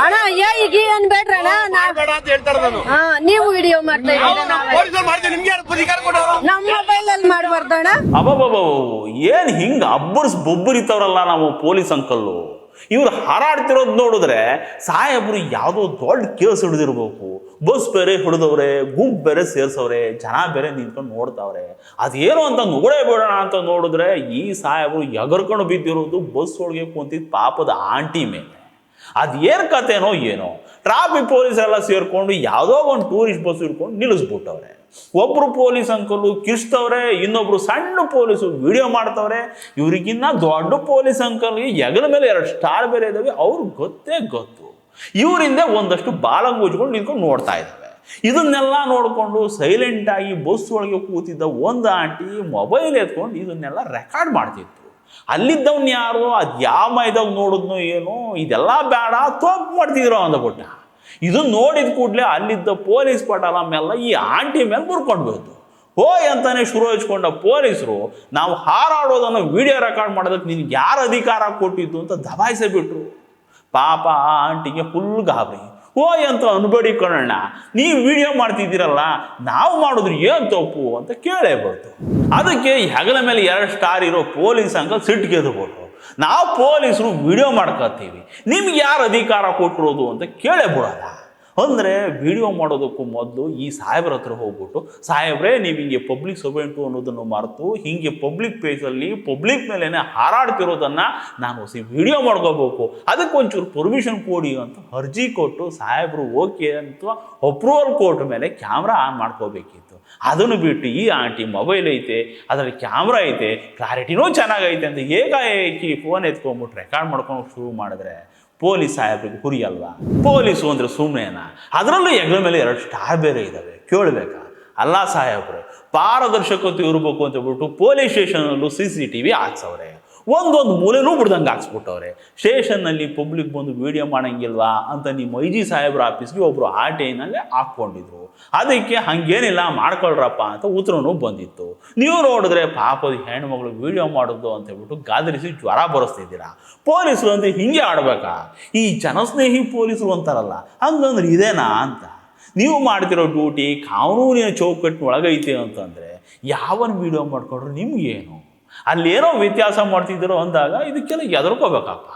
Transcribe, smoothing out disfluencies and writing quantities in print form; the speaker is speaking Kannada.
ಅಣ್ಣ ಈಗ ಏನ್ ಬೇಡ್ರಣ್ಣ ನೀವು ವಿಡಿಯೋ ಮಾಡ್ತಾ ನಮ್ಮ ಮೊಬೈಲ್ ಅಲ್ಲಿ ಮಾಡಬಾರ್ದಣ್ಣ. ಅಬ್ಬಬ್ಬ ಏನ್ ಹಿಂಗ ಬೊಬ್ಬರಿತವ್ರಲ್ಲ ನಾವು ಪೊಲೀಸ್ ಅಂಕಲ್ಲು. ಇವ್ರು ಹಾರಾಡ್ತಿರೋದು ನೋಡಿದ್ರೆ ಸಾಹೇಬ್ರು ಯಾವುದೋ ದೊಡ್ಡ ಕೇಸ್ ಹಿಡಿದಿರ್ಬೇಕು. ಬಸ್ ಬೇರೆ ಹಿಡಿದವ್ರೆ, ಗುಂಪು ಬೇರೆ ಸೇರ್ಸವ್ರೆ, ಜನ ಬೇರೆ ನಿಂತ್ಕೊಂಡು ನೋಡ್ತಾವ್ರೆ. ಅದೇನು ಅಂತ ನುಗಡೆ ಬಿಡೋಣ ಅಂತ ನೋಡಿದ್ರೆ ಈ ಸಾಹೇಬ್ರು ಎಗರ್ಕೊಂಡು ಬಿದ್ದಿರೋದು ಬಸ್ ಒಳಗೆ ಕುಂತಿದ್ ಪಾಪದ ಆಂಟಿ ಮೇಲೆ. ಅದೇನು ಕತೆನೋ ಏನೋ, ಟ್ರಾಫಿಕ್ ಪೊಲೀಸರೆಲ್ಲ ಸೇರ್ಕೊಂಡು ಯಾವುದೋ ಒಂದು ಟೂರಿಸ್ಟ್ ಬಸ್ ಹಿಡ್ಕೊಂಡು ನಿಲ್ಲಿಸ್ಬಿಟ್ಟವ್ರೆ. ಒಬ್ರು ಪೊಲೀಸ್ ಅಂಕಲು ಕಿರ್ಸ್ತವ್ರೆ, ಇನ್ನೊಬ್ರು ಸಣ್ಣ ಪೊಲೀಸು ವಿಡಿಯೋ ಮಾಡ್ತವ್ರೆ. ಇವ್ರಿಗಿನ್ನ ದೊಡ್ಡ ಪೊಲೀಸ್ ಅಂಕಲ್ಗೆ ಹೆಗಲ ಮೇಲೆ 2 ಸ್ಟಾರ್ ಬೇರೆ ಇದಾವೆ. ಅವ್ರು ಗೊತ್ತೇ ಗೊತ್ತು. ಇವರಿಂದ ಒಂದಷ್ಟು ಬಾಲಂಗೂಜ್ಕೊಂಡು ನಿಂತ್ಕೊಂಡು ನೋಡ್ತಾ ಇದ್ದಾವೆ. ಇದನ್ನೆಲ್ಲ ನೋಡಿಕೊಂಡು ಸೈಲೆಂಟ್ ಆಗಿ ಬಸ್ ಒಳಗೆ ಕೂತಿದ್ದ ಒಂದು ಆಂಟಿ ಮೊಬೈಲ್ ಎತ್ಕೊಂಡು ಇದನ್ನೆಲ್ಲ ರೆಕಾರ್ಡ್ ಮಾಡ್ತಿತ್ತು. ಅಲ್ಲಿದ್ದವ್ನು ಯಾರು, ಅದು ಯಾವ ಮೈದಾಗ ನೋಡಿದ್ನೋ ಏನೋ, ಇದೆಲ್ಲ ಬೇಡ ತಪ್ಪು ಮಾಡ್ತಿದ್ರು ಅಂದ್ಬಿಟ್ಟ. ಇದನ್ನ ನೋಡಿದ ಕೂಡಲೇ ಅಲ್ಲಿದ್ದ ಪೊಲೀಸ್ ಪಟಾಲ ಮೇಲೆ ಈ ಆಂಟಿ ಮೇಲೆ ಬರ್ಕೊಂಡ್ಬೋದು. ಅಂತಾನೆ ಶುರು ಹಚ್ಕೊಂಡ ಪೊಲೀಸರು ನಾವು ಹಾರಾಡೋದನ್ನು ವಿಡಿಯೋ ರೆಕಾರ್ಡ್ ಮಾಡೋದಕ್ಕೆ ನಿನ್ಗೆ ಯಾರು ಅಧಿಕಾರ ಕೊಟ್ಟಿದ್ದು ಅಂತ ದಬಾಯಿಸೇ ಬಿಟ್ರು. ಪಾಪ ಆ ಆಂಟಿಗೆ ಫುಲ್ ಗಾಬರಿ. ಅಂತ ಅನ್ಬೇಡಿ ಕಣಣ್ಣ, ನೀವು ವಿಡಿಯೋ ಮಾಡ್ತಿದ್ದೀರಲ್ಲ, ನಾವು ಮಾಡಿದ್ರು ಏನು ತಪ್ಪು ಅಂತ ಕೇಳೇ ಬಂತು. ಅದಕ್ಕೆ ಹೆಗಲ ಮೇಲೆ 2 ಸ್ಟಾರ್ ಇರೋ ಪೊಲೀಸ್ ಅಂಕಲ್ ಸಿಟ್ಟಿಗೆದ್ಬಿಟ್ರು. ನಾವು ಪೊಲೀಸರು ವಿಡಿಯೋ ಮಾಡ್ಕೊತೀವಿ, ನಿಮ್ಗೆ ಯಾರು ಅಧಿಕಾರ ಕೊಟ್ಟಿರೋದು ಅಂತ ಕೇಳೇ ಬಿಡೋದ. ಅಂದರೆ ವಿಡಿಯೋ ಮಾಡೋದಕ್ಕೂ ಮೊದಲು ಈ ಸಾಹೇಬ್ರ ಹತ್ರ ಹೋಗ್ಬಿಟ್ಟು, ಸಾಹೇಬ್ರೆ ನೀವು ಹಿಂಗೆ ಪಬ್ಲಿಕ್ ಸರ್ವೆಂಟು ಅನ್ನೋದನ್ನು ಮರೆತು ಹಿಂಗೆ ಪಬ್ಲಿಕ್ ಪ್ಲೇಸಲ್ಲಿ ಪಬ್ಲಿಕ್ ಮೇಲೇ ಹಾರಾಡ್ತಿರೋದನ್ನು ನಾನು ವಿಡಿಯೋ ಮಾಡ್ಕೋಬೇಕು, ಅದಕ್ಕೆ ಒಂಚೂರು ಪರ್ಮಿಷನ್ ಕೊಡಿ ಅಂತ ಅರ್ಜಿ ಕೊಟ್ಟು ಸಾಹೇಬ್ರು ಓಕೆ ಅಂತ ಅಪ್ರೂವಲ್ ಕೊಟ್ಟ ಮೇಲೆ ಕ್ಯಾಮ್ರಾ ಆನ್ ಮಾಡ್ಕೋಬೇಕಿತ್ತು. ಅದನ್ನು ಬಿಟ್ಟು ಈ ಆಂಟಿ ಮೊಬೈಲ್ ಐತೆ, ಅದರಲ್ಲಿ ಕ್ಯಾಮ್ರಾ ಐತೆ, ಕ್ಲಾರಿಟಿನೂ ಚೆನ್ನಾಗೈತೆ ಅಂತ ಏಕಾಏಕಿ ಫೋನ್ ಎತ್ಕೊಂಡ್ಬಿಟ್ಟು ರೆಕಾರ್ಡ್ ಮಾಡ್ಕೊಂಡು ಶುರು ಮಾಡಿದ್ರೆ ಪೊಲೀಸ್ ಸಾಹೇಬ್ರಿಗೆ ಹುರಿಯಲ್ವಾ? ಪೊಲೀಸು ಅಂದರೆ ಸುಮ್ಮನೆನಾ? ಅದರಲ್ಲೂ ಹೆಗಲ ಮೇಲೆ 2 ಸ್ಟಾರ್ ಬೇರೆ ಇದ್ದಾವೆ. ಕೇಳಬೇಕಾ? ಅಲ್ಲ ಸಾಹೇಬ್ರೆ, ಪಾರದರ್ಶಕತೆ ಇರಬೇಕು ಅಂತ ಹೇಳ್ಬಿಟ್ಟು ಪೊಲೀಸ್ ಸ್ಟೇಷನಲ್ಲೂ CCTV ಹಾಕ್ಸವ್ರೆ. ಒಂದೊಂದು ಮೂಲೆನೂ ಬಿಡ್ದಂಗೆ ಹಾಕ್ಸ್ಬಿಟ್ಟವ್ರೆ. ಸ್ಟೇಷನ್ನಲ್ಲಿ ಪಬ್ಲಿಕ್ ಬಂದು ವಿಡಿಯೋ ಮಾಡಂಗಿಲ್ವಾ ಅಂತ ನಿಮ್ಮ IG ಸಾಹೇಬ್ರ ಆಫೀಸ್ಗೆ ಒಬ್ಬರು RTIನಲ್ಲಿ ಹಾಕ್ಕೊಂಡಿದ್ರು. ಅದಕ್ಕೆ ಹಂಗೇನಿಲ್ಲ ಮಾಡ್ಕೊಳ್ರಪ್ಪ ಅಂತ ಉತ್ತರನೂ ಬಂದಿತ್ತು. ನೀವು ನೋಡಿದ್ರೆ ಪಾಪದ ಹೆಣ್ಮಗಳು ವಿಡಿಯೋ ಮಾಡೋದು ಅಂತ ಹೇಳ್ಬಿಟ್ಟು ಗಾದರಿಸಿ ಜ್ವರ ಬರೆಸ್ತಿದ್ದೀರಾ. ಪೊಲೀಸರು ಅಂತ ಹಿಂಗೆ ಆಡ್ಬೇಕಾ? ಈ ಜನಸ್ನೇಹಿ ಪೊಲೀಸರು ಅಂತಾರಲ್ಲ, ಹಂಗಂದ್ರೆ ಇದೇನಾ ಅಂತ. ನೀವು ಮಾಡ್ತಿರೋ ಡ್ಯೂಟಿ ಕಾನೂನಿನ ಚೌಕಟ್ಟಿನೊಳಗೈತೆ ಅಂತಂದರೆ ಯಾವನ್ ವಿಡಿಯೋ ಮಾಡ್ಕೊಂಡ್ರು ನಿಮ್ಗೇನು? ಅಲ್ಲೇನೋ ವ್ಯತ್ಯಾಸ ಮಾಡ್ತಿದ್ದೀರೋ ಅಂದಾಗ ಇದಕ್ಕೆಲ್ಲ ಎದುರ್ಕೋಬೇಕಪ್ಪ.